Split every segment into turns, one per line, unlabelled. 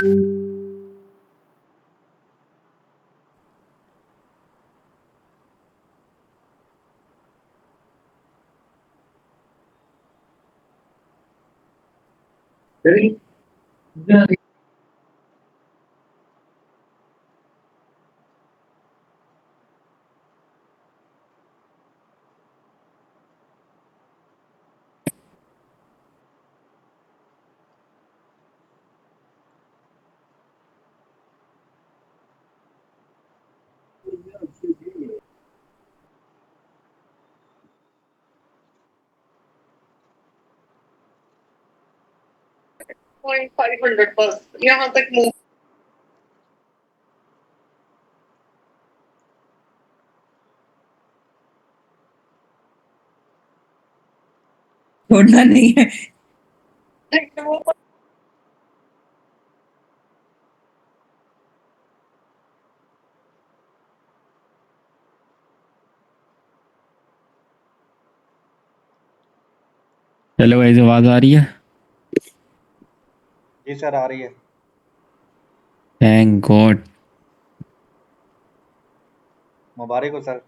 .500 बस यहाँ तक मूव।
छोड़ना नहीं है।
चलो भाई, आवाज आ रही है?
जी सर, आ रही है।
Thank God.
मुबारक हो सर,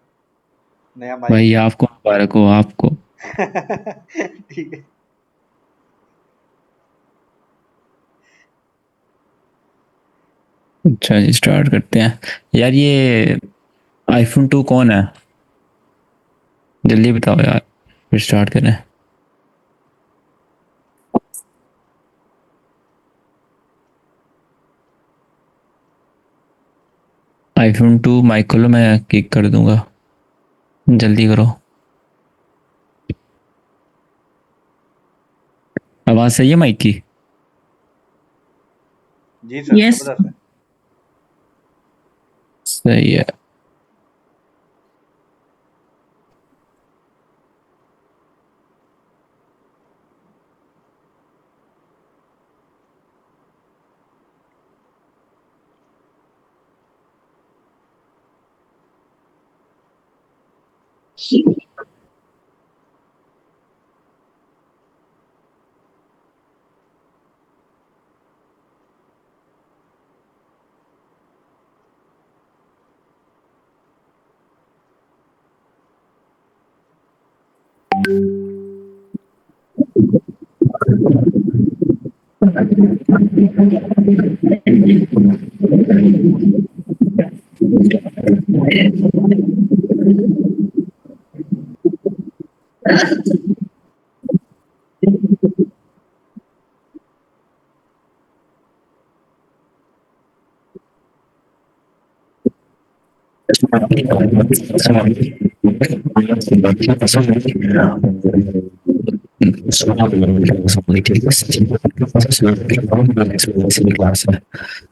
नया
भाई
माइक।
आपको मुबारक हो, आपको।
ठीक है।
अच्छा जी, स्टार्ट करते हैं। यार ये आईफोन 2 कौन है? जल्दी बताओ यार, फिर स्टार्ट करें। आईफोन 2 माइक खोलो, मैं किक कर दूंगा। जल्दी करो। आवाज सही है माइक की?
जी सर,
यस।
जबरदस्त है।
सही है।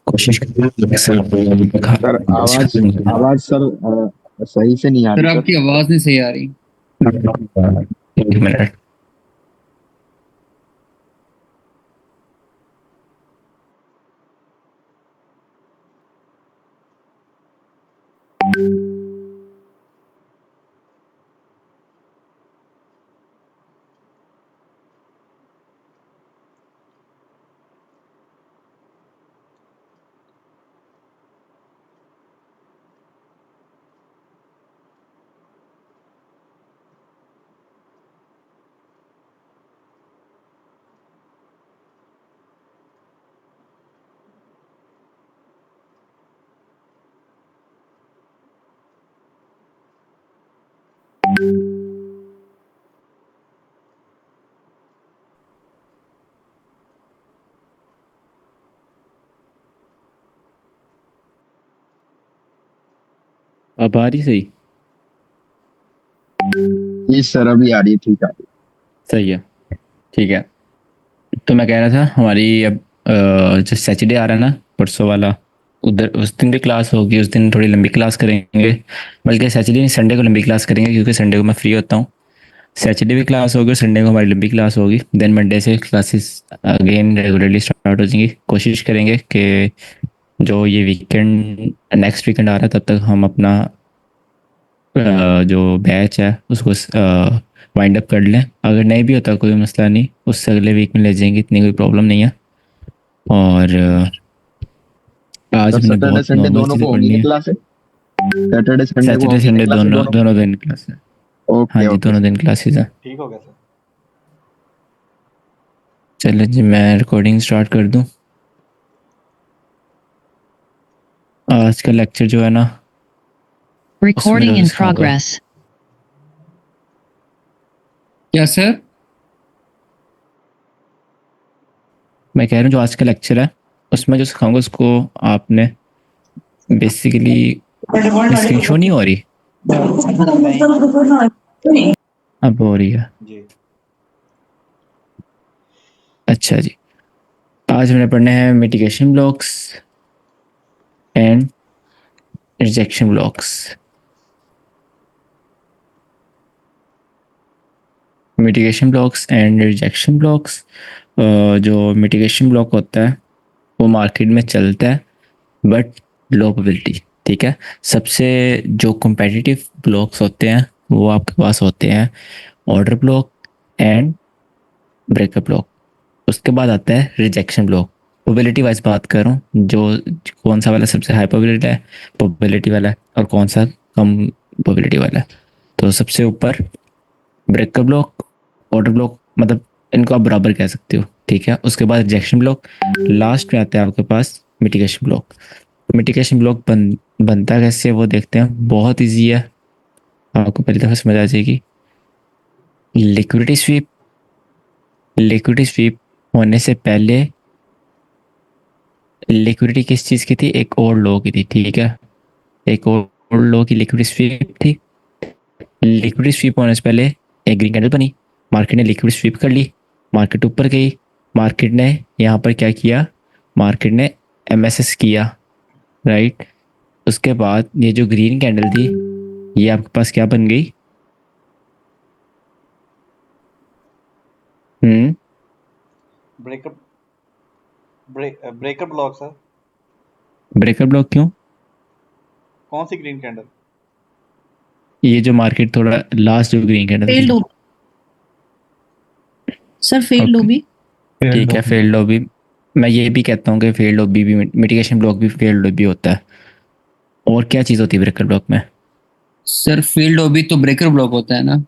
कोशिश
सर आवाज आवाज सर सही से नहीं आ
सर
रही सर।
आपकी आवाज नहीं सही आ रही।
एक मिनट। अब आ रही सही?
जी सर अभी आ रही है, ठीक है।
सही है, ठीक है। तो मैं कह रहा था, हमारी अब जो सैटरडे आ रहा है ना, परसों वाला, उधर उस दिन भी क्लास होगी। उस दिन थोड़ी लंबी क्लास करेंगे, बल्कि सैटरडे नहीं, संडे को लंबी क्लास करेंगे, क्योंकि संडे को मैं फ्री होता हूँ। सैटरडे भी क्लास होगी और संडे को हमारी लंबी क्लास होगी। देन मंडे से क्लासेस अगेन रेगुलरली स्टार्ट हो जाएंगी। कोशिश करेंगे कि जो ये वीकेंड, नेक्स्ट वीकेंड आ रहा है, तब तक हम अपना जो बैच है उसको वाइंड अप कर लें। अगर नहीं भी होता कोई मसला नहीं, उससे अगले वीक में ले जाएंगे, इतनी कोई प्रॉब्लम नहीं है। और आज
सर
हमने
सैटरडे
बहुत
संडे
नॉर्मल
दोनों
चीजें
को होंगी
पढ़नी
ना
है।
क्लास है? सैटरडे संडे को
सैटरडे
होंगी ना
संडे
क्लास
दोनों
दोनों?
दोनों दिन क्लास है। हाँ
ओके
जी,
ओके
दोनों
सर।
दिन क्लासेस हैं।
ठीक हो गया सर।
चलो जी, मैं रिकॉर्डिंग स्टार्ट कर दूं। आज का लेक्चर जो है ना,
Recording
उसमें
in
सिखाऊंगा।
progress.
क्या सर?
मैं कह रहा हूँ जो आज का लेक्चर है उसमें जो सिखाऊंगा उसको आपने बेसिकली स्क्रीन शो नहीं हो रही, अब हो रही है।
जी
अच्छा जी, आज हमने पढ़ने हैं mitigation blocks and rejection blocks. Mitigation blocks and rejection blocks. जो मिटिगेशन ब्लॉक होता है वो मार्केट में चलता है बट लो प्रोबेबिलिटी, ठीक है। सबसे जो कॉम्पिटिटिव ब्लॉक्स होते हैं वो आपके पास होते हैं order block and breakup block. उसके बाद आता है रिजेक्शन ब्लॉक। प्रोबेबिलिटी वाइज बात कर रहा हूँ, जो कौन सा वाला सबसे हाई प्रोबेबिलिटी वाला है और कौन सा कम प्रोबेबिलिटी वाला है। तो सबसे ऊपर ब्रेकअप ब्लॉक, ऑर्डर ब्लॉक, मतलब इनको आप बराबर कह सकते हो, ठीक है। उसके बाद रिजेक्शन ब्लॉक, लास्ट में आता है आपके पास मिटिगेशन ब्लॉक। मिटिगेशन ब्लॉक बनता कैसे वो देखते हैं। बहुत इजी है, आपको पहली दफा समझ आ जाएगी। लिक्विडिटी स्वीप, लिक्विडिटी स्वीप होने से पहले लिक्विडिटी किस चीज़ की थी, एक और लो की थी, ठीक है। एक और लो की लिक्विडिटी स्वीप थी। लिक्विडिटी स्वीप होने से पहले एक ग्रीन कैंडल बनी, मार्केट ने लिक्विडिटी स्वीप कर ली, मार्केट ऊपर गई, मार्केट ने यहाँ पर क्या किया, मार्केट ने एमएसएस किया, राइट। उसके बाद ये जो ग्रीन कैंडल थी ये आपके पास क्या बन गई,
breakup breakup block sir.
Breakup block क्यों?
कौन सी ग्रीन कैंडल?
ये जो मार्केट थोड़ा लास्ट जो ग्रीन कैंडल
फेल्ड
थी,
हो सर, फेल्ड
Okay.
लॉबी।
ठीक है, फेल्ड लॉबी। मैं ये भी कहता हूँ कि फेल्ड लॉबी भी, मिटिगेशन ब्लॉक भी फेल्ड लॉबी होता है। और क्या चीज़ होती है ब्रेकअप ब्लॉक में?
सर फील्ड ओबी तो ब्रेकर ब्लॉक होता है ना।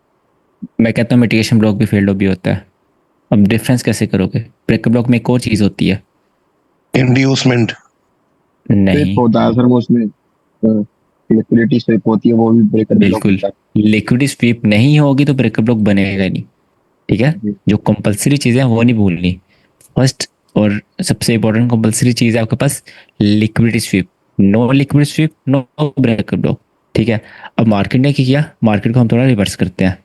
मैं कहता हूँ मिटिगेशन ब्लॉक भी फेल्ड लॉबी होता है। अब डिफरेंस कैसे करोगे? ब्रेकअप ब्लॉक में एक और चीज़ होती है,
इंड्यूसमेंट।
नहीं
स्विप होता है सर, वो उसमें लिक्विडिटी स्विप होती है, वो भी ब्रेकर ब्लॉक
बिल्कुल,
होता है।
लिक्विडिटी स्वीप नहीं होगी तो ब्रेकअप ब्लॉक बनेगा ही नहीं, ठीक है।
जी।
जो कंपलसरी चीज़ें हैं वो नहीं भूलनी। फर्स्ट और सबसे इंपॉर्टेंट कंपलसरी चीज़ है आपके पास liquidity sweep. No liquidity sweep no breakup block, ठीक है। अब मार्केट ने क्या किया, मार्केट को हम थोड़ा रिवर्स करते हैं।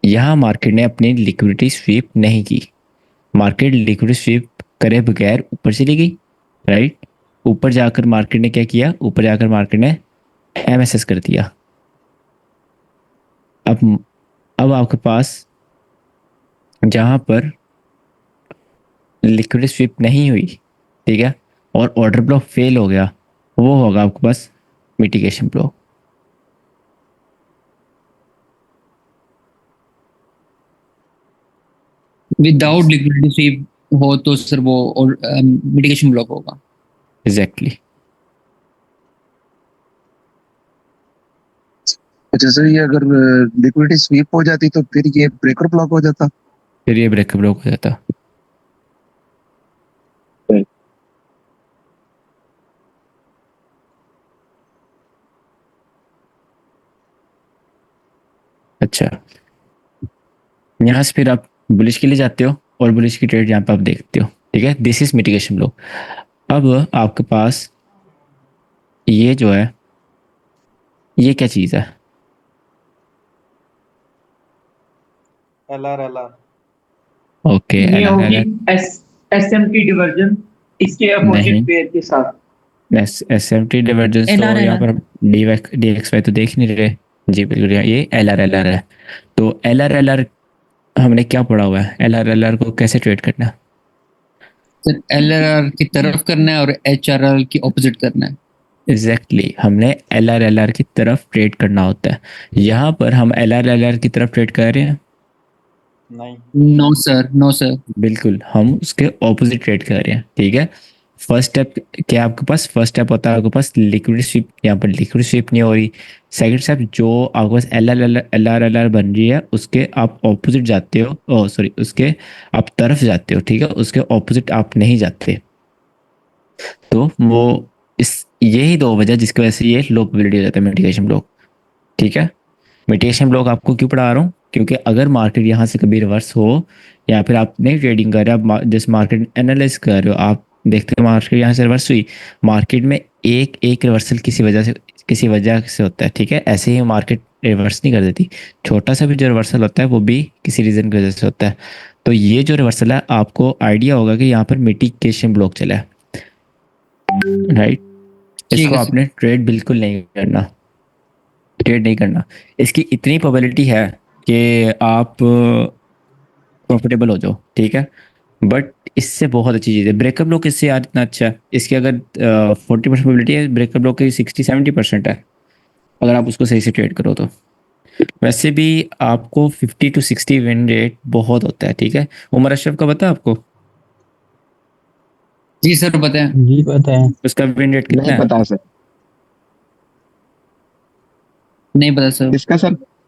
यहाँ मार्केट ने अपनी लिक्विडिटी स्वीप नहीं की, मार्केट लिक्विडिटी स्वीप करे बगैर ऊपर चली गई, राइट। ऊपर जाकर मार्केट ने क्या किया, ऊपर जाकर मार्केट ने एमएसएस कर दिया। अब आपके पास जहां पर लिक्विडिटी स्वीप नहीं हुई, ठीक है, और ऑर्डर ब्लॉक फेल हो गया, वो होगा आपके पास mitigation block.
Without liquidity sweep हो तो सर वो मिटिगेशन ब्लॉक होगा।
एग्जैक्टली।
अच्छा सर, ये अगर लिक्विडिटी स्वीप हो जाती तो फिर ये ब्रेकर ब्लॉक हो जाता।
फिर ये ब्रेकअप ब्लॉक हो जाता। अच्छा, यहाँ से फिर आप बुलिश के लिए जाते हो और बुलिश की ट्रेड यहाँ पे आप देखते हो, ठीक है। This is mitigation block. अब आपके पास ये जो है ये क्या चीज़ है,
LR
ओके।
ये होगी SMT डिवर्जन इसके
नहीं।
अपोजिट पेयर के साथ।
एसएमटी डिवर्जेंस तो
LR
यहाँ पर DXY तो देख नहीं रहे जी, बिल्कुल। ये LR है। तो LR हमने क्या पढ़ा हुआ है, LR को कैसे ट्रेड करना है?
सर LRR की तरफ करना है और HRR की ऑपोजिट करना है।
एग्जैक्टली हमने LR की तरफ ट्रेड करना होता है। यहाँ पर हम LR की तरफ ट्रेड कर रहे हैं,
नहीं।
No sir, no sir.
बिल्कुल हम उसके ऑपोजिट ट्रेड कर रहे हैं, ठीक है। फर्स्ट स्टेप क्या है आपके पास? फर्स्ट स्टेप होता है आपके पास लिक्विड स्वीप, यहाँ पर लिक्विड स्वीप नहीं हो रही। सेकंड स्टेप जो आपके पास एल आर बन रही है उसके आप ऑपोजिट जाते हो, ओ सॉरी उसके आप तरफ जाते हो, ठीक है, उसके ऑपोजिट आप नहीं जाते। तो वो इस यही दो वजह जिसकी वजह से ये लो प्रोबेबिलिटी हो जाता है मिटिगेशन ब्लॉक, ठीक है। मिटिगेशन ब्लॉक आपको क्यों पढ़ा रहा हूँ? क्योंकि अगर मार्केट यहाँ से कभी रिवर्स हो या फिर आप नहीं ट्रेडिंग कर रहे हो, आप जैसे मार्केट एनालाइज कर रहे हो, आप देखते हो मार्केट यहाँ से रिवर्स हुई, मार्केट में एक एक रिवर्सल किसी वजह से होता है, ठीक है। ऐसे ही मार्केट रिवर्स नहीं कर देती, छोटा सा भी जो रिवर्सल होता है वो भी किसी रीजन की वजह से होता है। तो ये जो रिवर्सल है आपको आइडिया होगा कि यहाँ पर मिटिगेशन ब्लॉक चला है, राइट।
ठीक
इसको
है सर।
आपने ट्रेड बिल्कुल नहीं करना, ट्रेड नहीं करना। इसकी इतनी प्रोबेबिलिटी है कि आप प्रॉफिटेबल हो जाओ, ठीक है। बट इससे बहुत अच्छी चीज़ है ब्रेकअप ब्लॉक, इससे यार इतना अच्छा है। इसकी अगर 40% प्रोबेबिलिटी है, ब्रेकअप ब्लॉक की 60-70% है अगर आप उसको सही से ट्रेड करो तो। वैसे भी आपको 50 to 60 विन रेट बहुत होता है, ठीक है। उमर अशरफ का पता है आपको?
जी सर बताएं।
जी पता है।
उसका विन रेट कितना
नहीं
है?
पता सर।
नहीं पता सर।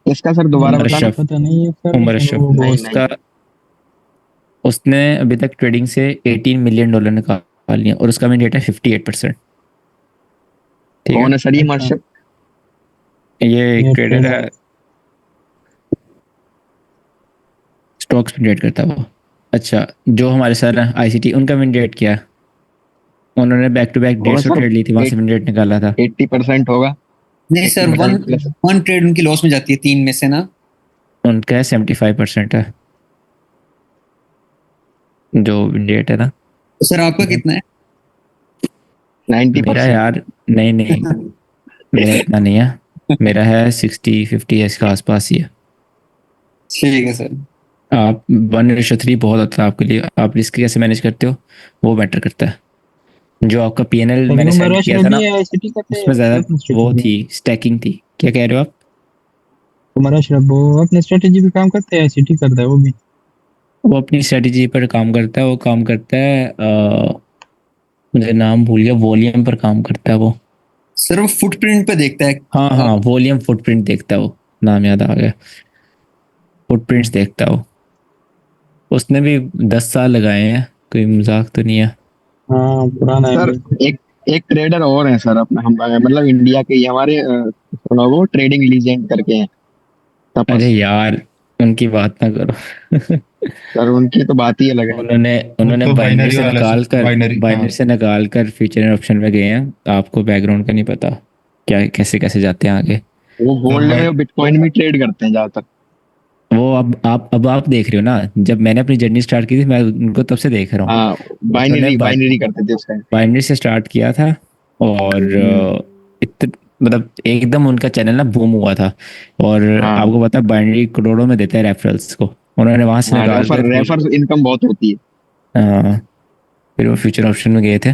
इसका सर दोबारा
उमर
बताना।
अशरफ,
पता नहीं है सर,
उमर
लेकिन
अशरफ
वो
नहीं नहीं।
उसका, उसने अभी तक ट्रेडिंग से $18 मिलियन निकाल लिया और उसका विन रेट है 58%, ठीक है।
कौन है सर ये
अच्छा,
मार्शल?
ये एक
ये
ट्रेडर
ट्रेडर।
है, स्टॉक्स में ट्रेड करता है वो। अच्छा, जो हमारे सर हैं आईसीटी, उनका विन रेट क्या है? उन्होंने बैक टू बैक डेढ़
होगा
सौ
सर।
ट्रेड ली थी, वहां से विन रेट निकाला था।
80% होगा।
नहीं
eighty
sir, one
percent plus.
One trade उनकी लॉस में जाती है 3 में से ना।
उनका है 75% है जो विन रेट है ना।
तो सर आपका कितना है?
मेरा
90%।
यार, नहीं नहीं, मेरा इतना नहीं है, मेरा है 60-50 इसके आसपास ही है।
ठीक है सर।
आप 1:3 बहुत होता है आपके लिए, आप रिस्क कैसे मैनेज करते हो वो मैटर करता है। जो आपका पीएनएल
लेकिन
मैंने
वो
सेंड
मेरा
किया था
शरबी
ना,
है, सिटी करते हैं
उसमें ज़्यादा
अपनी
वो
स्ट्रेटेजी।
थी, स्टैकिंग थी। क्या कह रहे हो आप?
तुम्हारा शरब वो अपनी स्ट्रेटेजी पे काम करते हैं, सिटी करता है वो भी।
वो अपनी स्ट्रेटजी पर काम करता है, वो काम करता है मुझे नाम भूल गया, वॉल्यूम पर काम करता है वो।
सर वो फुटप्रिंट पे देखता है।
हाँ हाँ, वॉल्यूम फुटप्रिंट देखता है वो, नाम याद आ गया, फुटप्रिंट्स देखता है वो। उसने भी 10 साल लगाए हैं, कोई मजाक तो नहीं है।
हाँ, पुराना है
सर
बिल्कुल।
एक एक ट्रेडर और है सर अपना, हम मतलब इंडिया के ही हमारे सुना वो ट्रेडिंग लीजेंड करके हैं।
अरे
तपस।
यार, उनकी बात ना करो।
सर उनकी तो बात ही अलग है।
उन्होंने
वो
उन्होंने
तो
बाइनरी
बाइनरी
से
वाला
निकाल कर,
बाइनरी, हाँ।
बाइनरी से निकाल कर फ्यूचर एंड ऑप्शन में गए हैं। आपको बैकग्राउंड का नहीं पता क्या, कैसे कैसे जाते हैं आगे।
वो
तो
गोल्ड
बाइ
में बिटकॉइन में ट्रेड करते हैं ज्यादातर।
वो अब आप देख रहे हो ना, जब मैंने अपनी जर्नी स्टार्ट की थी मैं उनको तब से देख रहा हूँ।
हाँ,
उन्होंने
बाइनरी बाइनरी करते थे उसका।
बाइनरी से स्टार्ट किया था और
हम्म।
मतलब एकदम उनका चैनल ना बूम हुआ था। और
हाँ
आपको पता है बाइनरी करोड़ों में देते हैं रेफरल्स को, उन्होंने वहां से
हाँ,
निकाल
रेफर
कर फिर
रेफर इनकम बहुत होती है।
अ, फिर वो फ्यूचर ऑप्शन में गए थे।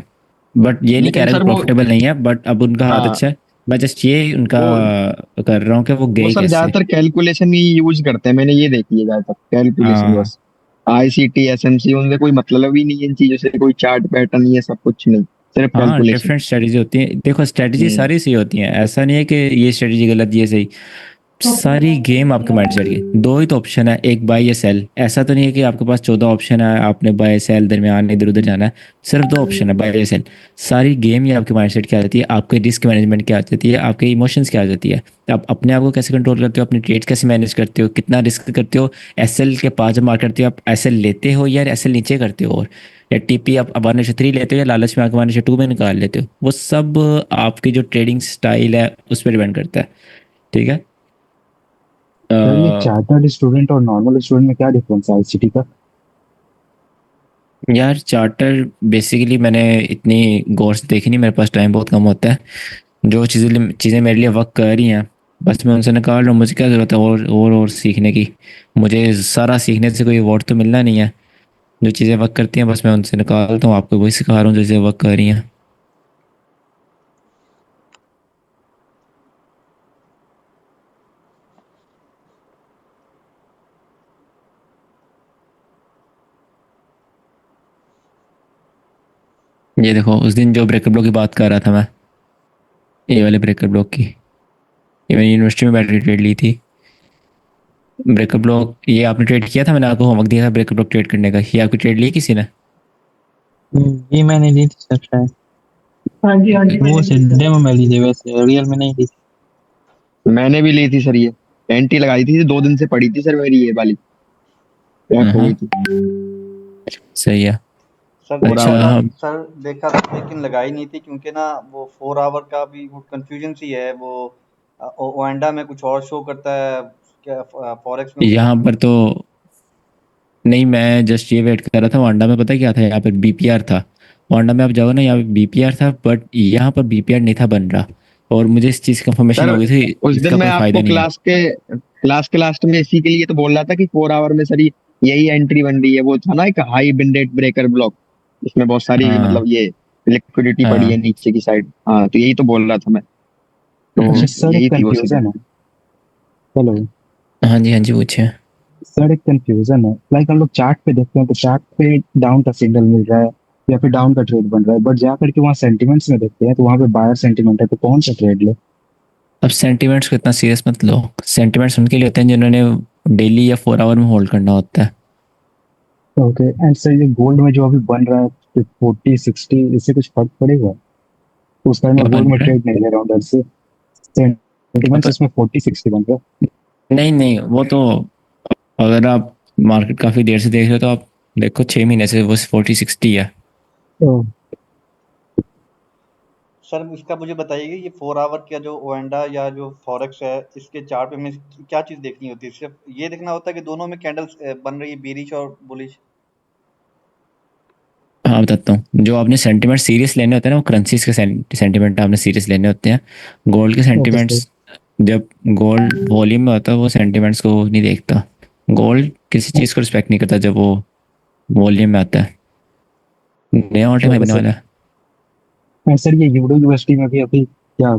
बट ये नहीं कह
लेकिन
रहा कि
सर वो,
प्रॉफिटेबल नहीं है, बट अब उनका हाथ
हाँ
अच्छा है। मैं जस्ट ये उनका
वो
कर रहा हूँ कि वो
वो
गए
सर
कैसे।
ज्यादातर कैलकुलेशन ही यूज करते हैं, मैंने ये देखी है ज्यादातर कैलकुलेशन
हाँ
बस। आईसीटी एसएमसी उनसे कोई मतलब ही नहीं है इन चीजों से, कोई चार्ट पैटर्न ये सब कुछ नहीं, सिर्फ
हाँ,
कैलकुलेशन।
डिफरेंट स्ट्रेटजी होती है, देखो स्ट्रेटजी
हम्म।
सारी सही होती हैं, ऐसा नहीं है कि ये स्ट्रेटजी गलत ये सही। सारी गेम आपके माइंड सेट की, दो ही तो ऑप्शन है, एक बाय या सेल। ऐसा तो नहीं है कि आपके पास 14 ऑप्शन है, आपने बाय सेल दरमियान इधर उधर जाना है। सिर्फ दो ऑप्शन है, बाय या सेल। सारी गेम ही आपके माइंड सेट क्या आ जाती है, आपके रिस्क मैनेजमेंट क्या आ जाती है, आपके इमोशंस क्या आ जाती है। आप अपने आप को कैसे कंट्रोल करते हो, अपनी ट्रेड्स कैसे मैनेज करते हो, कितना रिस्क करते हो। एसएल के पास जब मार करते हो, आप एसएल लेते हो या एसएल नीचे करते हो, और या टीपी आप 1:3 लेते हो या लालच में आके 1:2 में निकाल लेते हो, वो सब आपकी जो ट्रेडिंग स्टाइल है उस पर डिपेंड करता है, ठीक है।
सर ये चार्टर्ड स्टूडेंट और नॉर्मल स्टूडेंट में क्या डिफरेंस है आईसीटी का?
यार चार्टर बेसिकली मैंने इतनी गौर से देखी नहीं, मेरे पास टाइम बहुत कम होता है। जो चीज़ें चीज़ें मेरे लिए वर्क कर रही हैं बस मैं उनसे निकाल रहा हूँ, मुझे क्या ज़रूरत है और सीखने की। मुझे सारा सीखने से कोई अवार्ड तो मिलना नहीं है। जो चीज़ें वर्क करती हैं बस मैं उनसे निकालता हूँ, आपको वही सिखा रहा हूँ जो चीज़ें वर्क कर रही हैं। ये देखो उस दिन जो ब्रेकर ब्लॉक की बात कर रहा था मैं, ये वाले ब्रेकर ब्लॉक की, ये मैंने यूनिवर्सिटी में बैठ के ट्रेड ली थी। ब्रेकर ब्लॉक ये आपने ट्रेड किया था, मैंने आपको होमवर्क दिया था ब्रेकर ब्लॉक ट्रेड करने का, ये आपकी ट्रेड ली किसी ने?
ये मैंने ली थी सर शायद।
हाँ जी हाँ जी
वो डेमो में ली थी, वैसे रियल में नहीं ली थी।
मैंने भी ली थी सर, ये एंटी लगाई थी, 2 दिन से पड़ी थी सर मेरी ये वाली, क्रैक हो गई थी।
सही है।
सर
अच्छा,
देखा
हाँ।
सर देखा था लेकिन लगाई नहीं थी क्योंकि ना वो 4 आवर का भी वो कंफ्यूजन सी है। वो ओएंडा में कुछ और शो करता है, क्या फॉरेक्स में
यहाँ पर तो नहीं, मैं जस्ट ये वेट कर रहा था। वांडा में पता है क्या था, यहाँ पर बीपीआर था। वांडा में आप जाओ ना, यहाँ पे बीपीआर था, बट यहाँ पर बीपीआर नहीं था बन रहा, और मुझे इस चीज़ की कंफर्मेशन
सर
हो गई थी
उस दिन
इसका
मैं
कोई फायदा
आपको
नहीं है।
क्लास के लास्ट में इसी के लिए तो बोल रहा था कि 4 आवर में सर यही एंट्री बन रही है। वो था ना एक हाई बिन रेट ब्रेकर ब्लॉक, इसमें बहुत सारी
हाँ
मतलब ये लिक्विडिटी पड़ी है
हाँ
नीचे की साइड। हाँ तो यही तो बोल रहा था मैं, तो
अच्छा सर,
यही
एक
थी वो सीधा।
कंफ्यूजन है। हेलो
हाँ जी, हाँ जी, पूछिए।
सर, एक कंफ्यूजन है। लाइक हम लोग चार्ट पे देखते हैं तो चार्ट पे डाउन का सिग्नल मिल रहा है या फिर डाउन का ट्रेड बन रहा है, बट जा करके वहाँ सेंटिमेंट्स में देखते हैं तो वहाँ पे बायर सेंटिमेंट है, तो कौन सा ट्रेड ले?
अब सेंटिमेंट्स को इतना सीरियस मत लो। सेंटिमेंट्स उनके लिए होते हैं जिन्होंने डेली या 4 आवर में होल्ड करना होता है।
ओके, एंड सर ये गोल्ड में जो अभी बन रहा है 40-60, इससे कुछ फर्क पड़ेगा? उस टाइम
क्या
मैं गोल्ड
बन
में
रहा है?
ट्रेड नहीं ले रहा हूँ डर से। सेंटिमेंट्स
अब
इसमें 40-60 बन रहा है।
नहीं नहीं, वो तो अगर आप मार्केट काफ़ी देर से देख रहे हो तो आप देखो 6 महीने से वो 40-60 है।
तो
सर इसका मुझे बताइए, ये 4 आवर का जो ओएंडा या जो फॉरेक्स है, इसके चार्ट पे हमें क्या चीज़ देखनी होती है? सिर्फ ये देखना होता है कि दोनों में कैंडल्स बन रही है, बीरिश और बुलिश?
हाँ बताता हूँ, जो आपने सेंटिमेंट सीरियस लेने होते हैं ना, वो करेंसीज के सेंटिमेंट आपने सीरियस लेने होते हैं। गोल्ड के
ओके सर।
सेंटिमेंट्स, जब गोल्ड वॉल्यूम में होता है वो सेंटिमेंट्स को नहीं देखता। गोल्ड किसी चीज़ को रिस्पेक्ट नहीं करता जब वो वॉल्यूम में आता है। नया ऑल टाइम हाई
ओके
बनने
सर।
वाला है।
सर ये यूरो यूएसडी में भी अभी क्या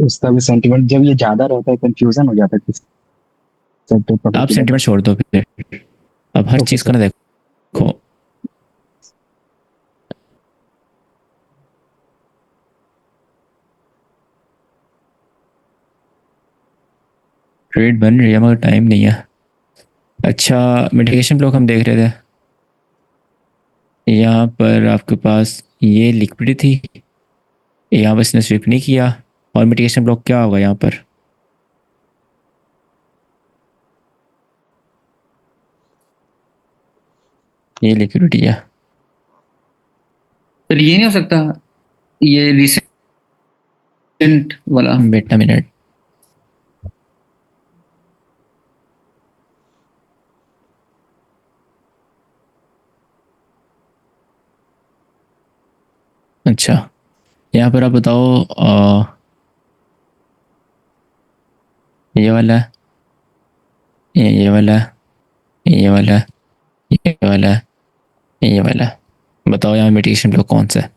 उसका भी सेंटिमेंट जब ये ज्यादा रहता है कंफ्यूजन हो जाता है किस सेक्टर
आप
पर्टिकुलर?
सेंटिमेंट छोड़ दो फिर, अब हर
ओके
चीज़ को
सर।
ना देखो। ट्रेड बन रही है मगर टाइम नहीं है। अच्छा, मिटिगेशन ब्लॉक हम देख रहे थे, यहाँ पर आपके पास ये लिक्विडिटी थी, यहाँ पर इसने स्विप नहीं किया, और मिटिगेशन ब्लॉक क्या होगा यहाँ पर? ये लिक्विडिटी है।
सर ये नहीं हो सकता, ये रिसेंट वाला?
बेटा मिनट, अच्छा यहाँ पर आप बताओ, ये वाला है, ये वाला है, ये वाला है, ये वाला है, ये वाला है। बताओ यहाँ मिटिगेशन ब्लॉक कौन सा है?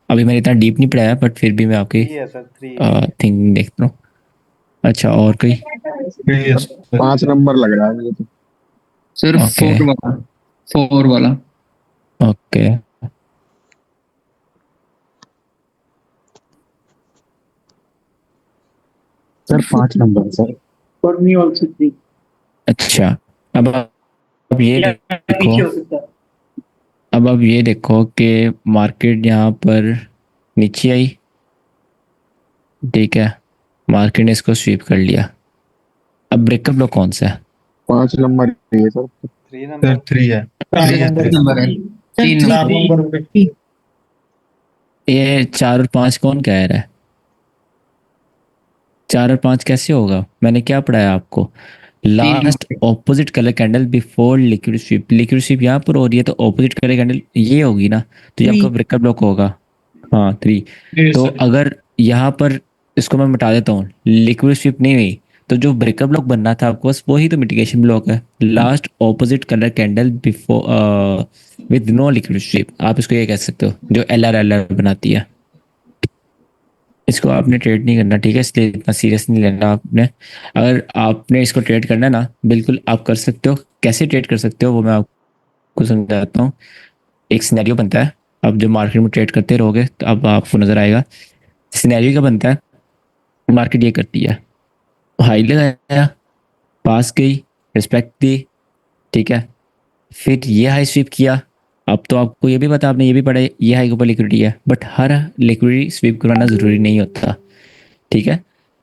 अभी मैंने इतना डीप नहीं पढ़ाया, बट फिर भी मैं आपकी
3 है सर, 3।
थिंकिंग देखता हूँ। अच्छा, और कोई?
5 नंबर लग रहा है मुझे तो।
सर
ओके
4 वाला, 4 वाला।
ओके,
सर 5 नंबर है सर।
For me also 3.
अच्छा। अब ये
या
देखो,
पीछे हो सकता है।
अब ये देखो कि मार्केट यहाँ पर नीचे आई, ठीक है, मार्केट ने इसको स्वीप कर लिया। अब ब्रेकअप ब्लॉक कौन सा है?
5 नंबर ये सर।
3 नंबर।
3 है।
नंबर है, 3 नंबर।
ये 4 और 5 कौन कह रहा है? 4 और 5 कैसे होगा? मैंने क्या पढ़ाया आपको? Last opposite colour candle before liquid sweep. Liquid sweep यहाँ पर हो रही है तो ऑपोजिट कलर कैंडल ये होगी ना, तो ये आपका ब्रेकअप ब्लॉक होगा। हाँ 3। तो अगर यहाँ पर इसको मैं मिटा देता हूँ, लिक्विड स्वीप नहीं हुई, तो जो ब्रेकअप ब्लॉक बनना था आपको बस वही तो मिटिगेशन ब्लॉक है। Last opposite colour candle before with no liquid sweep, आप इसको ये कह सकते हो, जो एल आर बनाती है। इसको आपने ट्रेड नहीं करना, ठीक है, इसलिए इतना सीरियस नहीं लेना आपने। अगर आपने इसको ट्रेड करना है ना, बिल्कुल आप कर सकते हो। कैसे ट्रेड कर सकते हो वो मैं आपको समझाता हूँ। एक सिनेरियो बनता है, अब जब मार्केट में ट्रेड करते रहोगे तो अब आपको नजर आएगा सिनेरियो क्या बनता है। मार्केट ये करती है, हाई लगाया, पास गई, रिस्पेक्ट दी, ठीक है, फिर ये हाई स्वीप किया। अब तो आपको ये भी पता, आपने ये भी पढ़ा है, ये हाई के ऊपर लिक्विडिटी है, बट हर लिक्विडिटी स्वीप करवाना ज़रूरी नहीं होता, ठीक है।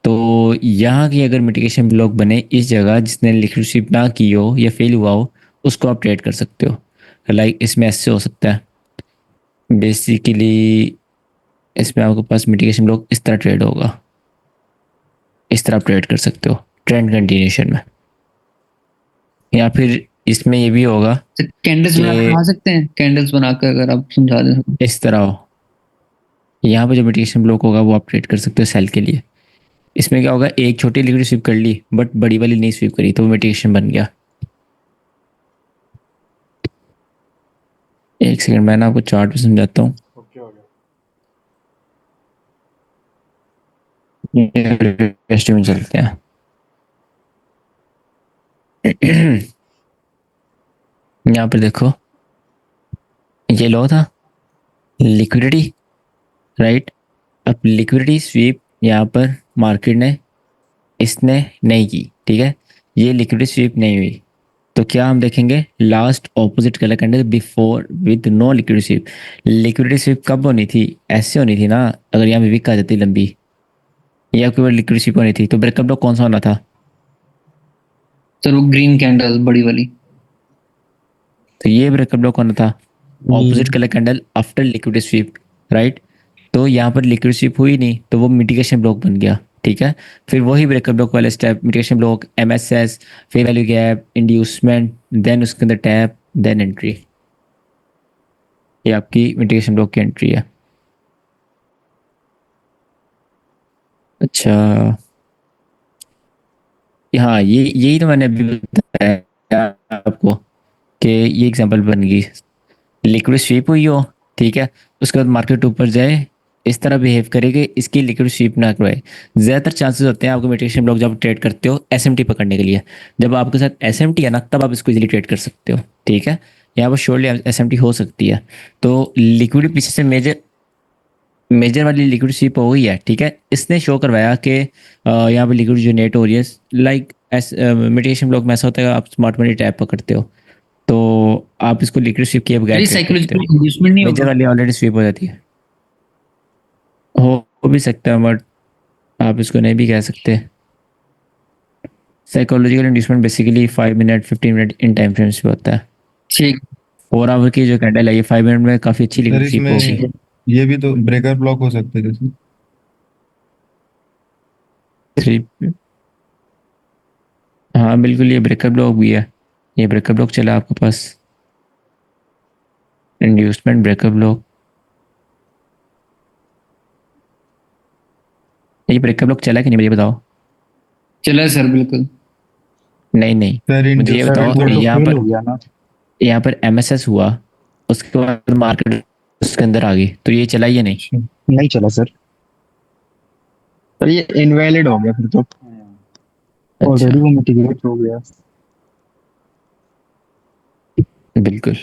तो यहाँ की अगर मिटिगेशन ब्लॉक बने इस जगह जिसने लिक्विड स्वीप ना की हो या फेल हुआ हो, उसको आप ट्रेड कर सकते हो। लाइक इसमें ऐसे हो सकता है बेसिकली, इसमें आपके पास मिटिगेशन ब्लॉक इस तरह ट्रेड होगा, इस तरह आप ट्रेड कर सकते हो ट्रेंड कंटिन्यूशन में। या फिर इसमें ये भी होगा
कैंडल्स बना
कि-
आ सकते हैं, कैंडल्स बनाकर अगर आप समझा दें तो।
इस तरह हो, यहाँ पे जो मिटिगेशन ब्लॉक होगा वो आप ट्रेड कर सकते हो सेल के लिए। इसमें क्या होगा, एक छोटी लिक्विड स्वीप कर ली बट बड़ी वाली नहीं स्वीप करी तो वो मिटिगेशन बन गया। एक सेकंड मैं ना आपको चार्ट पे समझाता हूँ।
ओके हो गया।
टेस्ट में चलते हैं। यहाँ पर देखो ये लो था लिक्विडिटी, राइट। अब लिक्विडिटी स्वीप यहाँ पर मार्केट ने इसने नहीं की, ठीक है, ये लिक्विडिटी स्वीप नहीं हुई, तो क्या हम देखेंगे last opposite colour candle before with no liquidity sweep. Liquidity sweep कब होनी थी, ऐसे होनी थी ना, अगर यहाँ पे विक आ जाती लंबी, ये आपके ऊपर लिक्विडिटी स्वीप होनी थी, तो ब्रेकअप ब्लॉक कौन सा होना था,
सर वो ग्रीन कैंडल बड़ी वाली।
तो ये ब्रेकअप ब्लॉक होना था opposite colour candle after liquidity SVEEP, right. तो यहाँ पर लिक्विड स्वीप हुई नहीं तो वो मिटिगेशन ब्लॉक बन गया, ठीक है। फिर वही ब्रेकअप ब्लॉक वाले step, mitigation block, MSS, fair value gap, inducement, then उसके अंदर टैप, देन एंट्री। ये आपकी मिटिगेशन ब्लॉक की एंट्री है। अच्छा, हाँ ये यही तो मैंने अभी बताया आपको कि ये एग्जांपल बन गई। लिक्विड स्वीप हुई हो, ठीक है, उसके बाद मार्केट ऊपर जाए, इस तरह बिहेव करेगी, इसकी लिक्विड स्वीप ना करवाए। ज़्यादातर चांसेस होते हैं आपको मिटिगेशन ब्लॉक जब ट्रेड करते हो एसएमटी पकड़ने के लिए, जब आपके साथ एसएमटी है ना तब आप इसको इजीली ट्रेड कर सकते हो, ठीक है। यहाँ पर श्योरली एसएमटी हो सकती है। तो लिक्विड पीछे से मेजर मेजर वाली लिक्विड स्वीप हो गई है, ठीक है, इसने शो करवाया कि यहाँ पे लिक्विड जनरेट हो रही है। लाइक मिटिगेशन ब्लॉक में ऐसा होता है आप स्मार्ट मनी टैप पकड़ते हो तो आप इसको लिक्विड स्वीप किए बगैर
ये
trade करते
साइकोलॉजिकल
हो।
इंड्यूसमेंट नहीं
मेजर
होगा।
वाली ऑलरेडी स्वीप हो जाती है, हो भी सकता है बट आप इसको नहीं भी कह सकते। Psychological inducement basically 5 minute 15 minute in time frames पे होता है।
ठीक।
4 आवर की जो कैंडल है ये 5 मिनट में काफी अच्छी
सर
लिक्विड स्वीप होगी।
इसमें ये भी तो ब्रेकर ब्लॉक हो सकते हैं जैसे।
3 हाँ बिल्कुल, ये ब्रेकर ब्लॉक भी है, ये ब्रेकर ब्लॉक चला आपके पास, इंड्यूसमेंट ब्रेकर ब्लॉक, ये ब्रेकर ब्लॉक चला कि नहीं मुझे बताओ।
चला है सर बिल्कुल।
नहीं नहीं,
सर
मुझे ये
सर
बताओ
वो तो
यहाँ
फेल
पर,
हो गया ना।
यहाँ पर एमएसएस हुआ, उसके बाद मार्केट उसके अंदर आ गई, तो ये चला या नहीं।
नहीं चला सर,
सर ये इनवैलिड हो गया फिर तो।
अच्छा,
ऑलरेडी वो मिटिगेट हो गया।
बिल्कुल,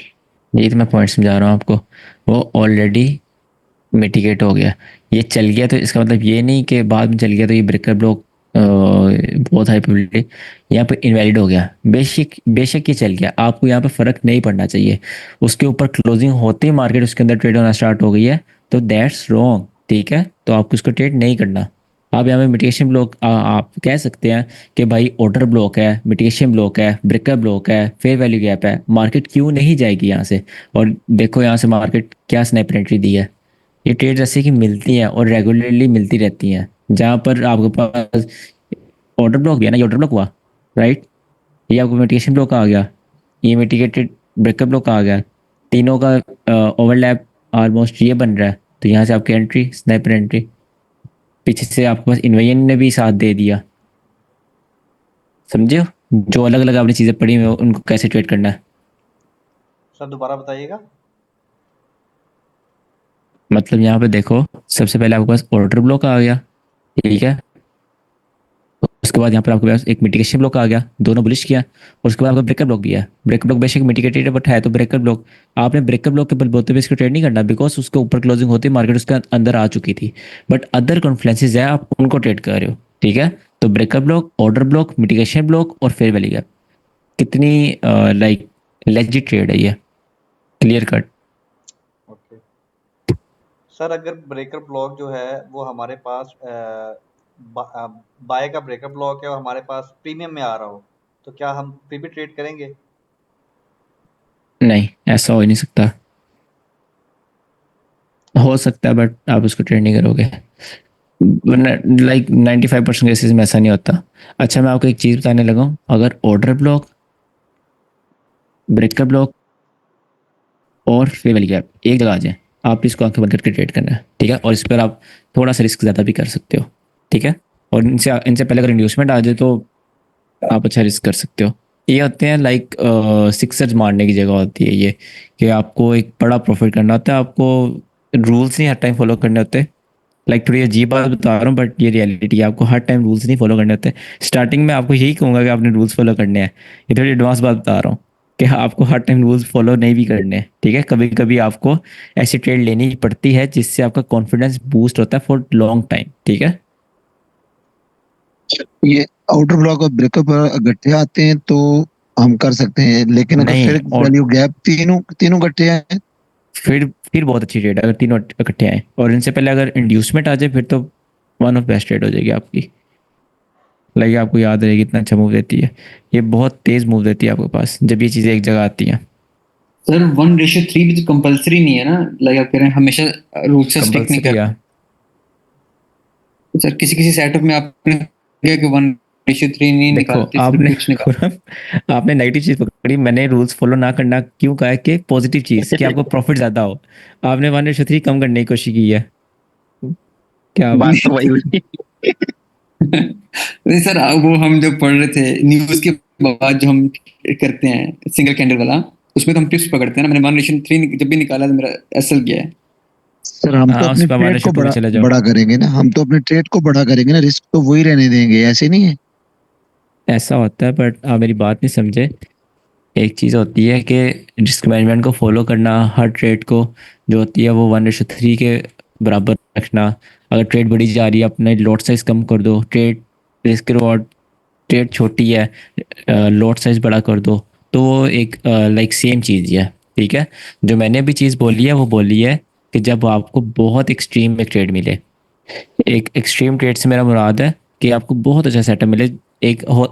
यही तो मैं पॉइंट समझा रहा हूँ आपको, वो ऑलरेडी मिटिगेट हो गया। ये चल गया तो इसका मतलब ये नहीं कि बाद में चल गया तो ये ब्रेकर ब्लॉक बहुत हाई प्रोबेबिलिटी यहाँ पे इनवैलिड हो गया। बेशक बेशक ये चल गया, आपको यहाँ पे फ़र्क नहीं पड़ना चाहिए। उसके ऊपर क्लोजिंग होते ही मार्केट उसके अंदर ट्रेड होना स्टार्ट हो गई है तो दैट्स रॉन्ग, ठीक है। तो आपको इसको ट्रेड नहीं करना। आप यहाँ पे मिटिगेशन ब्लॉक आप कह सकते हैं कि भाई ऑर्डर ब्लॉक है, मिटिगेशन ब्लॉक है, ब्रेकर ब्लॉक है, फेयर वैल्यू गैप है, मार्केट क्यों नहीं जाएगी यहाँ से। और देखो यहाँ से मार्केट क्या स्नैप एंट्री दी है। ये ट्रेड ऐसे की मिलती हैं और रेगुलरली मिलती रहती हैं, जहाँ पर आपके पास ऑर्डर ब्लॉक भी है ना, ये ऑर्डर ब्लॉक हुआ, राइट, ये आपको मिटिगेशन ब्लॉक आ गया, ये मिटिगेटेड ब्रेकअप ब्लॉक आ गया, तीनों का ओवरलैप ऑलमोस्ट ये बन रहा है, तो यहाँ से आपकी एंट्री स्नाइपर एंट्री, पीछे से आपके पास इन्वेजन ने भी साथ दे दिया। समझे हो? जो अलग अलग आपने चीज़ें पढ़ी हुई हैं, उनको कैसे ट्रेड करना है।
सर दोबारा बताइएगा।
मतलब यहाँ पे देखो सबसे पहले आपके पास ऑर्डर ब्लॉक आ गया, ठीक है, उसके बाद यहाँ पर आपके पास एक मिटिगेशन ब्लॉक आ गया, दोनों बुलिश किया, और उसके बाद आपका ब्रेकर ब्लॉक भी है। ब्रेकर ब्लॉक बेशक मिटिगेटेड है बट है तो ब्रेकर ब्लॉक। आपने ब्रेकर ब्लॉक के बलबूते पे इसको ट्रेड नहीं करना, बिकॉज उसके ऊपर क्लोजिंग होती मार्केट उसके अंदर आ चुकी थी, बट अदर कॉन्फ्लुएंसेस है आप उनको ट्रेड कर रहे हो, ठीक है। तो breaker block, order block, mitigation block और फेयर वैल्यू गैप, कितनी लाइक लेजिट ट्रेड है ये, क्लियर कट।
ओके सर, अगर ब्रेकर ब्लॉक जो है वो हमारे पास बाय का ब्रेकर ब्लॉक है और हमारे पास प्रीमियम में आ रहा हो, तो क्या हम फिर भी ट्रेड करेंगे?
नहीं, ऐसा हो ही नहीं सकता। हो सकता है बट आप उसको ट्रेड नहीं करोगे, लाइक 95% केसेस में ऐसा नहीं होता। अच्छा, मैं आपको एक चीज़ बताने लगा हूँ, अगर ऑर्डर ब्लॉक, ब्रेकर ब्लॉक और फेयर वैल्यू गैप एक जगह आ जाए, आप इसको आंखें बंद करके ट्रेड करना है, ठीक है। और इस पर आप थोड़ा सा रिस्क ज़्यादा भी कर सकते हो, ठीक है। और इनसे इनसे पहले अगर इंड्यूसमेंट आ जाए तो आप अच्छा रिस्क कर सकते हो। ये होते हैं लाइक सिक्सर्स मारने की जगह होती है ये, कि आपको एक बड़ा प्रॉफिट करना होता है, आपको रूल्स नहीं हर टाइम फॉलो करने होते। लाइक थोड़ी अजीब बात बता रहा हूँ बट ये रियलिटी है, आपको हर टाइम रूल्स नहीं फॉलो करने होते। स्टार्टिंग में आपको यही कहूँगा कि आपने रूल्स फॉलो करने हैं, ये थोड़ी एडवांस बात बता रहा हूँ कि आपको हर टाइम रूल्स फॉलो नहीं भी करने हैं, ठीक है। कभी कभी आपको ऐसी ट्रेड लेनी पड़ती है जिससे आपका कॉन्फिडेंस बूस्ट होता है फॉर लॉन्ग टाइम, ठीक है।
ये आउटर ब्लॉक और ब्रेकअप गट्ठे आते हैं तो हम कर सकते हैं, लेकिन अगर
नहीं,
फिर
और
वैल्यू गैप तीनों तीनों गट्ठे आए
फिर बहुत अच्छी ट्रेड है अगर तीनों इकट्ठे आए, और इनसे पहले अगर इंड्यूसमेंट आ जाए फिर तो वन ऑफ बेस्ट ट्रेड हो जाएगी आपकी। लाइक आपको याद रहेगी इतना अच्छा मूव देती है ये, बहुत तेज मूव देती है आपके पास जब ये चीज़ें एक जगह आती हैं।
सर 1:3 भी तो कंपलसरी नहीं है ना, लाइक आप कह रहे हैं हमेशा रूल से स्टिक नहीं
कंपल्सरी
कर।
है।
सर किसी किसी सेटअप में आपने कहा कि 1:3 नहीं
देखो
निकालते, फिर
आपने
कुछ निकाल।
आपने नेगेटिव चीज पकड़ी, मैंने रूल्स फॉलो ना करना क्यों कहा है कि पॉजिटिव चीज कि आपको प्रॉफिट ज्यादा हो। आपने 1:3 कम करने की कोशिश की है, क्या
बात
बात।
तो वही हुई।
नहीं सर, वो हम जो पढ़ रहे थे न्यूज के बाद जो हम करते हैं सिंगल कैंडल वाला, उसमें तो हम टिप्स पकड़ते हैं ना। मैंने 1:3 जब भी निकाला तो मेरा एसएल गया है।
सर हम तो
हाँ, उस
अपने
पर
ट्रेड को
1:2 में चले जाओ।
बड़ा करेंगे ना, हम तो अपने ट्रेड को बड़ा करेंगे ना, रिस्क तो वही रहने देंगे, ऐसे नहीं है।
ऐसा होता है बट आप मेरी बात नहीं समझे। एक चीज़ होती है कि रिस्क मैनेजमेंट को फॉलो करना, हर ट्रेड को जो होती है वो 1:3 के बराबर रखना। अगर ट्रेड बढ़ी जा रही है अपने लॉट साइज कम कर दो, ट्रेड रिस्क रिवॉर्ड, ट्रेड छोटी है लॉट साइज बड़ा कर दो, तो वो एक लाइक सेम चीज़ ही है, ठीक है। जो मैंने अभी चीज़ बोली है वो बोली है कि जब आपको बहुत एक्सट्रीम एक ट्रेड मिले, एक एक्सट्रीम ट्रेड से मेरा मुराद है कि आपको बहुत अच्छा सेटअप मिले।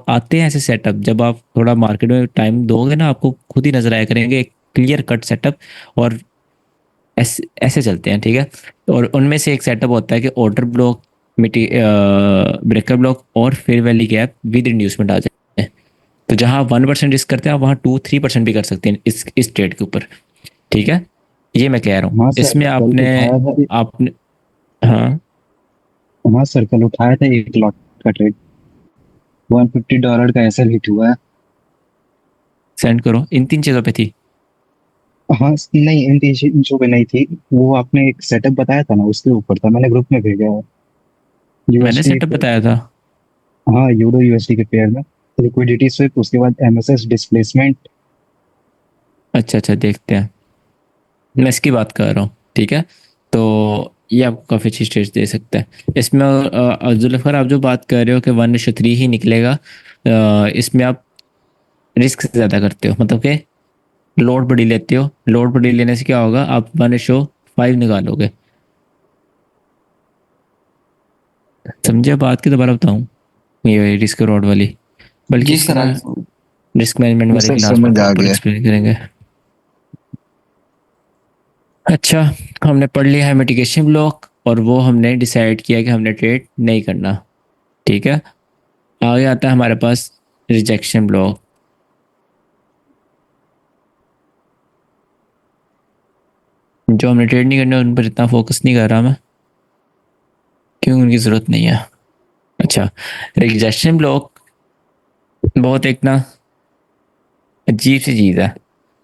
आते हैं ऐसे सेटअप जब आप थोड़ा मार्केट में टाइम दोगे ना, आपको खुद ही नजर आया करेंगे एक क्लियर कट सेटअप, और ऐसे ऐसे चलते हैं, ठीक है। और उनमें से एक सेटअप होता है कि ऑर्डर ब्लॉक, मिटी ब्रेकर ब्लॉक और fair value gap with inducement आ जाए। तो जहाँ 1% रिस्क करते हैं आप वहाँ 2-3% भी कर सकते हैं इस ट्रेड के ऊपर, ठीक है। ये मैं कह रहा हूँ
हाँ सर,
इसमें
कल
आपने
उठाया था।
आपने हाँ,
हाँ सर, कल उठाया था एक लॉट का ट्रेड, $150 का एसएल हिट हुआ है।
सेंड करो, इन 3 चीज़ों पे थी।
हाँ नहीं, इन तीन पे नहीं थी, वो आपने एक सेटअप बताया था ना उसके ऊपर था, मैंने ग्रुप में भेजा है।
मैंने
यूएसडी,
सेटअप बताया था।
हाँ यूडो यूएसडी के पेयर में लिक्विडिटी स्विप, उसके बाद एमएसएस डिस्प्लेसमेंट।
अच्छा अच्छा, देखते हैं, मैं इसकी बात कर रहा हूँ, ठीक है। तो ये आपको काफ़ी अच्छी स्टेज दे सकता है इसमें। जुल्फर, आप जो बात कर रहे हो कि 1:3 ही निकलेगा, इसमें आप रिस्क ज़्यादा करते हो, मतलब कि लोड बड़ी लेते हो। लोड बड़ी लेने से क्या होगा, आप 1:5 निकालोगे। समझे बात की, दोबारा बताऊँ, ये रिस्क रॉड वाली, बल्कि
जी
इसके
सर,
बाद रिस्क मैनेजमेंट वाली
सर
क्लास में
समझ आ
प्रॉपर
गया।
एक्सप्लेन करेंगे। अच्छा, हमने पढ़ लिया है मिटिगेशन ब्लॉक, और वो हमने डिसाइड किया कि हमने ट्रेड नहीं करना, ठीक है। आगे आता है हमारे पास रिजेक्शन ब्लॉक। जो हमने ट्रेड नहीं करना उन पर इतना फोकस नहीं कर रहा मैं, क्यों, उनकी ज़रूरत नहीं है। अच्छा, रिजेक्शन ब्लॉक बहुत एक ना अजीब सी चीज़ है,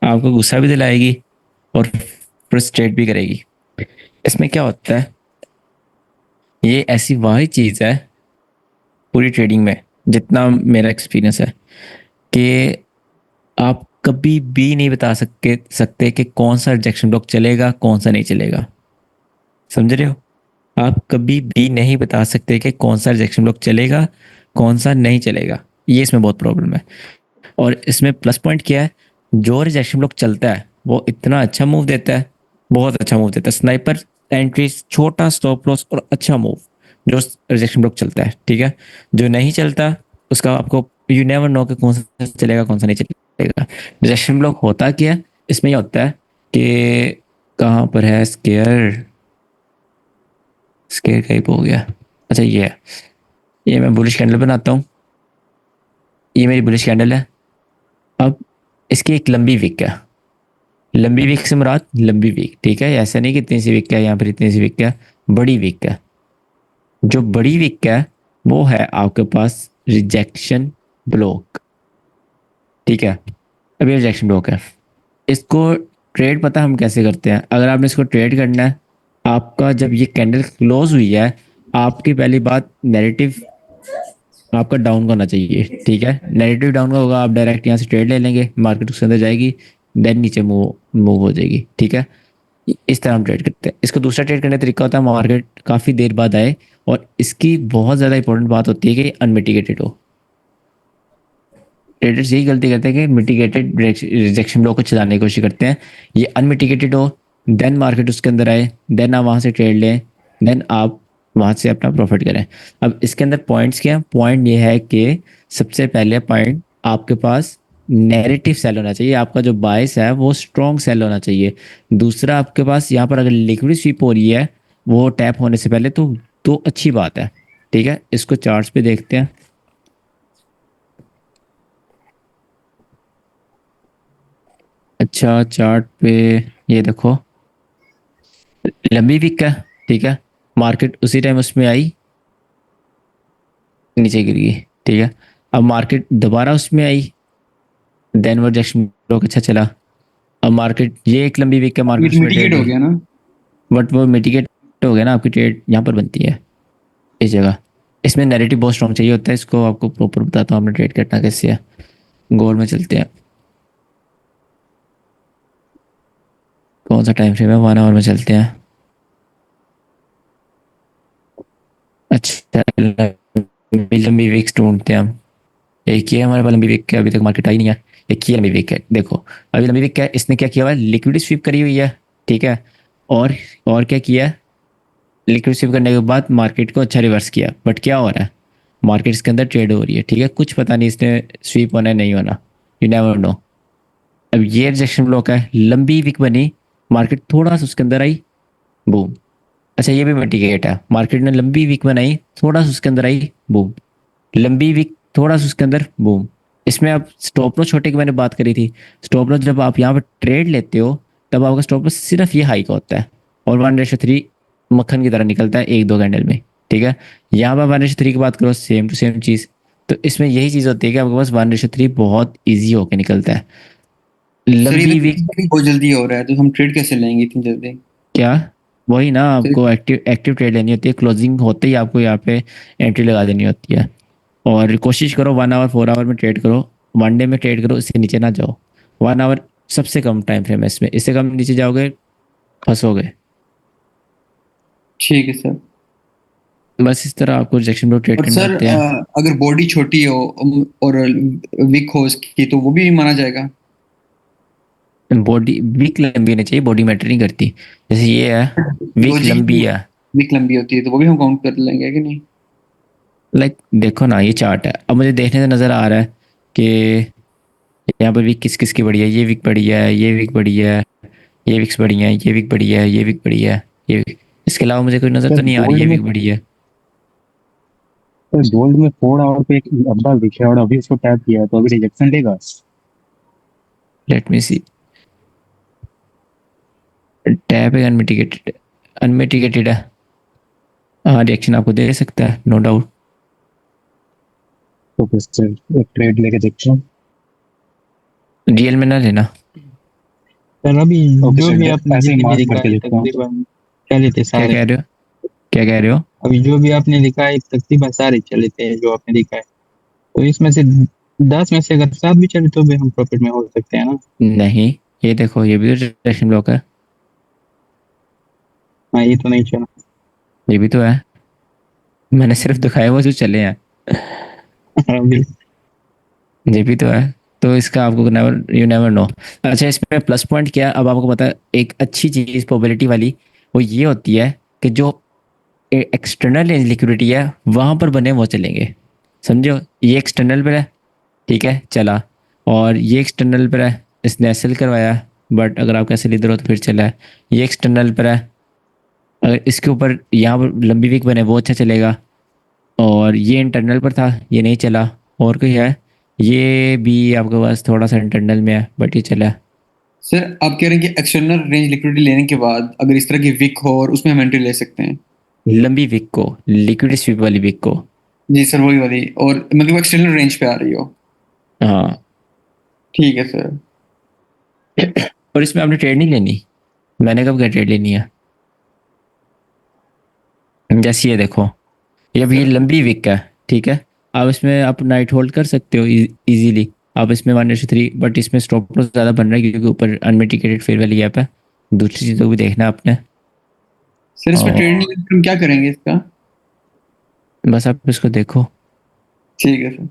आपको गुस्सा भी दिलाएगी और फ्रस्ट्रेट भी करेगी। इसमें क्या होता है, ये ऐसी वाही चीज़ है पूरी ट्रेडिंग में जितना मेरा एक्सपीरियंस है कि आप कभी भी नहीं बता सकते कि कौन सा रिजेक्शन ब्लॉक चलेगा कौन सा नहीं चलेगा। समझ रहे हो? आप कभी भी नहीं बता सकते कि कौन सा रिजेक्शन ब्लॉक चलेगा कौन सा नहीं चलेगा। ये इसमें बहुत प्रॉब्लम है। और इसमें प्लस पॉइंट क्या है, जो रिजेक्शन ब्लॉक चलता है वो इतना अच्छा मूव देता है, बहुत अच्छा मूव देता है। स्नाइपर एंट्री, छोटा स्टॉप लॉस और अच्छा मूव जो रिजेक्शन ब्लॉक चलता है, ठीक है। जो नहीं चलता उसका आपको यू नेवर नो कि कौन सा चलेगा कौन सा नहीं चलेगा। रिजेक्शन ब्लॉक होता क्या है, इसमें यह होता है कि कहाँ पर है स्केयर, स्केयर कहीं हो गया। अच्छा ये है, ये मैं बुलिश कैंडल बनाता हूँ, ये मेरी बुलिश कैंडल है। अब इसकी एक लंबी विक है, लंबी विक से मुराद लंबी विक, ठीक है। ऐसा नहीं कि इतनी सी विक है यहाँ पर, इतनी सी विक है, बड़ी विक है। जो बड़ी विक है वो है आपके पास रिजेक्शन ब्लॉक, ठीक है। अब ये रिजेक्शन ब्लॉक है, इसको ट्रेड पता हम कैसे करते हैं। अगर आपने इसको ट्रेड करना है, आपका जब ये कैंडल क्लोज हुई है, आपकी पहली बात नैरेटिव आपका डाउन का होना चाहिए, ठीक है। नैरेटिव डाउन का होगा, आप डायरेक्ट यहाँ से ट्रेड ले लेंगे, मार्केट उसके अंदर जाएगी, देन नीचे मूव मूव हो जाएगी, ठीक है। इस तरह हम ट्रेड करते हैं। इसको दूसरा ट्रेड करने का तरीका होता है मार्केट काफ़ी देर बाद आए, और इसकी बहुत ज़्यादा इंपॉर्टेंट बात होती है कि अनमिटिगेटेड हो। ट्रेडर्स यही गलती करते हैं कि मिटिगेटेड रिजेक्शन ब्लॉक को चलाने की कोशिश करते हैं। ये अनमिटिगेटेड हो, देन मार्केट उसके अंदर आए, देन आप वहाँ से ट्रेड लें, देन आप वहाँ से अपना प्रॉफिट करें। अब इसके अंदर पॉइंट्स क्या हैं? पॉइंट ये है कि सबसे पहले पॉइंट आपके पास नैरेटिव सेल होना चाहिए, आपका जो बायस है वो स्ट्रॉन्ग सेल होना चाहिए। दूसरा आपके पास यहाँ पर अगर लिक्विड स्वीप हो रही है वो टैप होने से पहले, तो अच्छी बात है, ठीक है। इसको चार्ट्स पे देखते हैं। अच्छा चार्ट पे ये देखो, लंबी विक है, ठीक है। मार्केट उसी टाइम उसमें आई, नीचे गिर गई, ठीक है। अब मार्केट दोबारा उसमें आई, देन वो रिजेक्शन ब्लॉक अच्छा चला। अब मार्केट, ये एक लंबी विक है, मार्केट उसमें
मिटिगेट
ट्रेड
हो
हुई,
गया ना।
बट वो मिटिगेट हो गया ना, आपकी ट्रेड यहाँ पर बनती है इस जगह। इसमें नैरेटिव बहुत स्ट्रॉन्ग चाहिए होता है, इसको आपको प्रॉपर बताता हूँ हमने ट्रेड करना कैसे है। गोल्ड में चलते हैं, कौन सा टाइम फ्रेम है, 1 आवर में चलते हैं। अच्छा लंबी विक्स ढूंढते हैं हम। एक ही है हमारे पास लंबी विक है, अभी तक मार्केट आई नहीं है। एक ही लंबी विक है, देखो अभी लंबी विक है, इसने क्या किया हुआ है, लिक्विड स्वीप करी हुई है, ठीक है। और क्या किया, लिक्विड स्वीप करने के बाद मार्केट को अच्छा रिवर्स किया, बट क्या हो रहा है, मार्केट इसके अंदर ट्रेड हो रही है, ठीक है। कुछ पता नहीं इसने स्वीप होना है नहीं होना, यू नेवर नो। अब ये रिजेक्शन ब्लॉक है, लंबी विक बनी, मार्केट थोड़ा सा उसके अंदर आई, बूम। अच्छा ये भी मिटिगेट है, मार्केट ने लंबी विक बनाई, थोड़ा सा उसके अंदर आई, बूम। लंबी विक, थोड़ा सा उसके अंदर, बूम। इसमें आप स्टॉप लॉस छोटे की मैंने बात करी थी, स्टॉप लॉस जब आप यहाँ पर ट्रेड लेते हो तब आपका स्टॉप लॉस सिर्फ ये हाई का होता है, और 1:3 मक्खन की तरह निकलता है एक दो कैंडल में, ठीक है। यहाँ पर 1:3 की बात करो, सेम टू सेम चीज़। तो इसमें यही चीज़ होती है कि आपके पास 1:3 बहुत ईजी होकर निकलता है।
सर ये
लंबी
तो
विक
बहुत जल्दी हो रहा है, तो हम ट्रेड कैसे लेंगे इतनी जल्दी?
क्या, वही ना,
सर
आपको एक्टिव ट्रेड लेनी होती है, क्लोजिंग होते ही आपको यहाँ पे एंट्री लगा देनी होती है। और कोशिश करो 1 आवर 4 आवर में ट्रेड करो, 1 डे में ट्रेड करो, इससे नीचे ना जाओ। 1 आवर सबसे कम टाइम फ्रेम है इसमें, इससे कम नीचे जाओगे फंसोगे।
ठीक है सर।
बस इस तरह आपको रिजेक्शन ब्लॉक ट्रेड
और
करने
सर
होते हैं।
अगर बॉडी छोटी हो और वीक हो उसकी, तो वो भी माना जाएगा?
बॉडी वीक लंबी होनी चाहिए, बॉडी मैटर नहीं करती। जैसे ये है, वीक
लॉजिक
लंबी है,
वीक लंबी होती है तो वो भी हम काउंट कर लेंगे कि नहीं?
लाइक देखो ना ये चार्ट है, अब मुझे देखने से नज़र आ रहा है कि यहाँ पर वीक किस किस की बड़ी है, ये वीक बड़ी है, ये वीक बड़ी है, ये विक्स बड़ी है, ये वीक बड़ी है, ये वीक बड़ी है, ये इसके अलावा मुझे कोई नज़र
सर
तो नहीं आ रही
गोल्ड
है
में
वीक बड़ी है।
सर गोल्ड में 4 आवर पे एक अब्बा दिखे और अभी उसको टैप किया है, तो अभी रिजेक्शन देगा।
लेट मी सी, टैप है अनमिटिगेटेड, अनमिटिगेटेड है, हाँ रिएक्शन आपको दे सकता है नो डाउट।
तो फिर सर एक ट्रेड लेके देखते हैं।
रियल में ना लेना।
सर अभी
ओके
जो
सर,
भी आपने
ऐसे ही
जितने
मार्क
लिखा
करके
है
देखता हूँ।
तकरीबन चले थे
क्या
सारे।
कह रहे हो, क्या कह रहे हो?
अभी जो भी आपने लिखा है तकरीबन सारे चले थे जो आपने लिखा है। तो इसमें से 10 में से अगर 7 भी चले तो भी हम प्रॉफिट में हो सकते हैं ना।
नहीं, ये देखो ये भी रिजेक्शन ब्लॉक है,
हाँ ये तो नहीं चला।
ये भी तो है, मैंने सिर्फ दिखाया वो जो चले हैं,
अभी
ये भी तो है। तो इसका आपको नेवर, यू नेवर नो। अच्छा, इसमें प्लस पॉइंट क्या है, अब आपको पता है एक अच्छी चीज प्रोबेबिलिटी वाली, वो ये होती है कि जो एक्सटर्नल लिक्विडिटी है वहां पर बने वो चलेंगे। समझो, ये एक्सटर्नल पर है, ठीक है, चला, और ये एक्सटर्नल पर है, इसने एसएल करवाया, बट अगर आप कैसे इधर हो तो फिर चला है। ये एक्सटर्नल पर है, अगर इसके ऊपर यहाँ पर लंबी वीक बने वो अच्छा चलेगा, और ये इंटरनल पर था, ये नहीं चला। और कोई है, ये भी आपके पास थोड़ा सा इंटरनल में है, बट ये चला।
सर आप कह रहे हैं कि एक्सटर्नल रेंज लिक्विडिटी लेने के बाद अगर इस तरह की विक हो और उसमें हम एंट्री ले सकते हैं?
लंबी वीक को, लिक्विड स्वीप वाली वीक को।
जी सर, वही वाली, और मतलब एक्सटर्नल रेंज पे आ रही हो।
हाँ,
ठीक है सर।
और इसमें आपने ट्रेड नहीं लेनी, मैंने कब क्या ट्रेड लेनी है। जैसे ये देखो, ये अभी ये लंबी वीक है, ठीक है, आप इसमें आप नाइट होल्ड कर सकते हो इजीली, आप इसमें 1:3, बट इसमें स्टॉप लॉस ज़्यादा बन रहा है क्योंकि ऊपर अनमिटिगेटेड फेयर वैल्यू गैप है। दूसरी चीज़ों को भी देखना है आपने।
सर इसमें
और
ट्रेड नहीं हम क्या करेंगे इसका?
बस आप इसको देखो,
ठीक है सर,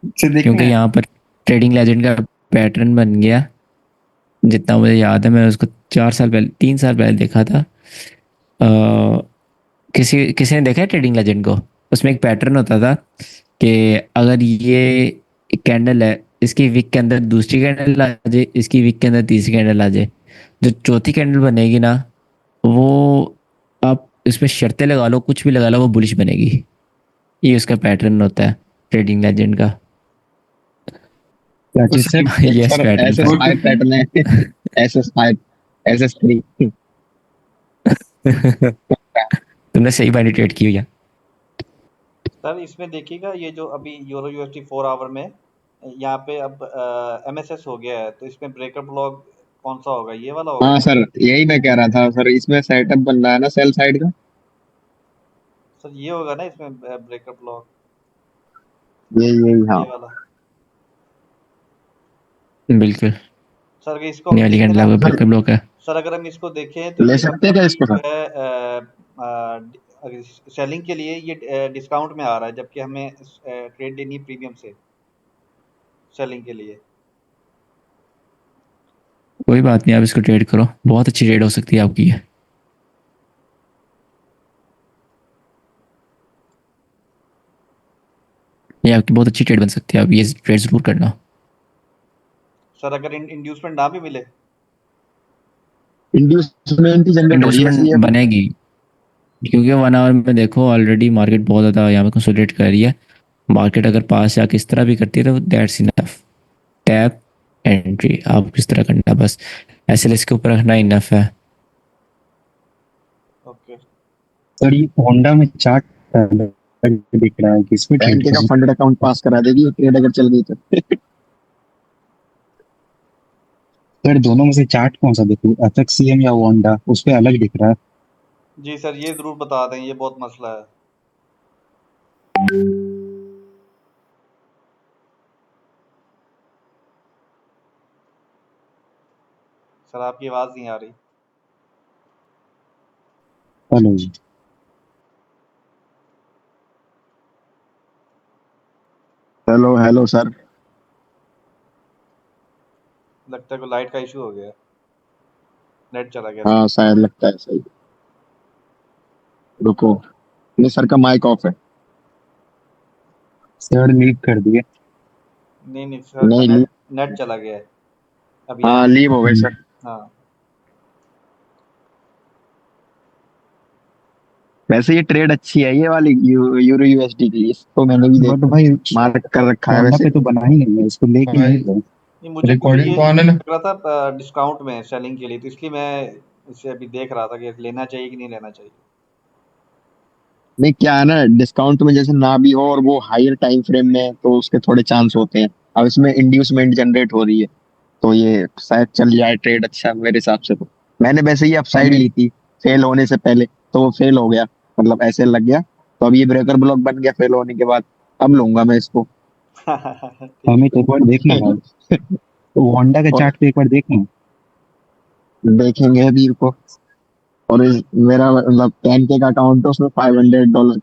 सर देखना
क्योंकि
है।
यहाँ पर ट्रेडिंग लेजेंड का पैटर्न बन गया, जितना मुझे याद है मैंने उसको 4 साल पहले, 3 साल पहले देखा था। किसी किसी ने देखा है ट्रेडिंग लेजेंड को, उसमें एक पैटर्न होता था कि अगर ये कैंडल है, इसकी वीक के अंदर दूसरी कैंडल आ जाए, इसकी वीक के अंदर तीसरी कैंडल आ जाए, जो चौथी कैंडल बनेगी ना, वो आप इसमें शर्तें लगा लो, कुछ भी लगा लो, वो बुलिश बनेगी। ये उसका पैटर्न होता है ट्रेडिंग लेजेंड का।
क्या चीज?
Sir
yes,
sir
pattern
SS
था।
5 पैटर्न है। SS 5 SS 3।
तुमने सही बाइनरी ट्रेड की हुई है।
सर इसमें देखिएगा ये जो अभी यूरो यूएसडी 4 आवर में यहाँ पे अब एमएसएस हो गया है, तो इसमें ब्रेकर ब्लॉक कौन सा होगा, ये वाला होगा?
हाँ सर, यही मैं कह रहा था सर, इसमें सेटअप बन रहा है ना सेल साइड का।
सर ये होगा ना इसमें ब्रेकर ब्लॉक,
यही हाँ।
ये वाला।
बिल्कुल,
सर अगर इसको हम
ये वाली
देखें
कैंडल
ना,
आपका ब्रेकर ब्लॉक है।
सर अगर हम इसको देखें तो
ले
ये
सकते हैं क्या इसको
जो
सर?
है सेलिंग के लिए ये डिस्काउंट में आ रहा है, जबकि हमें ट्रेड लेनी है प्रीमियम से सेलिंग के लिए।
कोई बात नहीं, आप इसको ट्रेड करो, बहुत अच्छी ट्रेड हो सकती है आपकी ये। ये आपकी बहुत अच्छी ट्रेड बन सकती है, आप ये ट्रेड जरूर करना।
सर अगर इंड्यूसमेंट ना भी मिले,
इंड्यूसमेंट ही जनरेट हो रही है
इन्वेस्टमेंट
इसलिए।
बनेगी, क्योंकि 1 आवर में देखो ऑलरेडी मार्केट बहुत ज़्यादा यहाँ पे कंसोलिडेट कर रही है। मार्केट अगर पास या किस तरह भी करती है तो दैट्स इनफ। टैप एंट्री आप किस तरह करना, बस ऐसे इसके ऊपर रखना इनफ है।
ओके।
सर ये होंडा में चार्ट दिख रहा है कि इसमें
बैंक का फंडेड अकाउंट पास करा देगी ट्रेड अगर चल गई तो।
सर दोनों में से चार्ट कौन सा देखूं, एफएक्ससीएम या होंडा? उस पे अलग दिख रहा है।
जी सर ये जरूर बता दें, ये बहुत मसला है। सर आपकी आवाज नहीं आ रही।
हेलो जी।
Hello hello sir.
लगता है कोई लाइट का इशू हो गया, नेट चला गया।
हाँ शायद लगता है सही। रुको, नहीं सर का माइक ऑफ है।
सर लीव कर दिए।
नहीं सर,
नहीं
नेट चला गया है अभी।
हाँ लीव हो गए सर।
हाँ
वैसे ये ट्रेड अच्छी है ये वाली यूरो यूएसडी की, इसको मैंने भी
बट भाई
मार्क कर रखा है
होंडा
वैसे।
पे तो बना ही नहीं है, इसको लेके नहीं गए।
नहीं, मुझे
Recording
ये
तो आने ना।
लग रहा था डिस्काउंट में सेलिंग के लिए, तो इसलिए मैं इसे अभी देख रहा था कि लेना चाहिए कि नहीं लेना चाहिए।
नहीं क्या है ना, डिस्काउंट में जैसे ना भी हो और वो हायर टाइम फ्रेम में तो उसके थोड़े चांस होते हैं। अब इसमें इंड्यूसमेंट जनरेट हो रही है तो ये शायद चल जाए ट्रेड अच्छा मेरे हिसाब से। तो मैंने वैसे ही अपसाइड ली थी फेल होने से पहले, तो वो फेल हो गया, मतलब ऐसे लग गया। तो अब ये ब्रेकर ब्लॉक बन गया फेल होने के बाद, अब लूंगा मैं इसको।
हमें तो एक बार देखना है, वांडा का
और
चार्ट पे एक बार देखना।
देखेंगे वीर को। और मेरा मतलब 10K का अकाउंट है, उसमें $500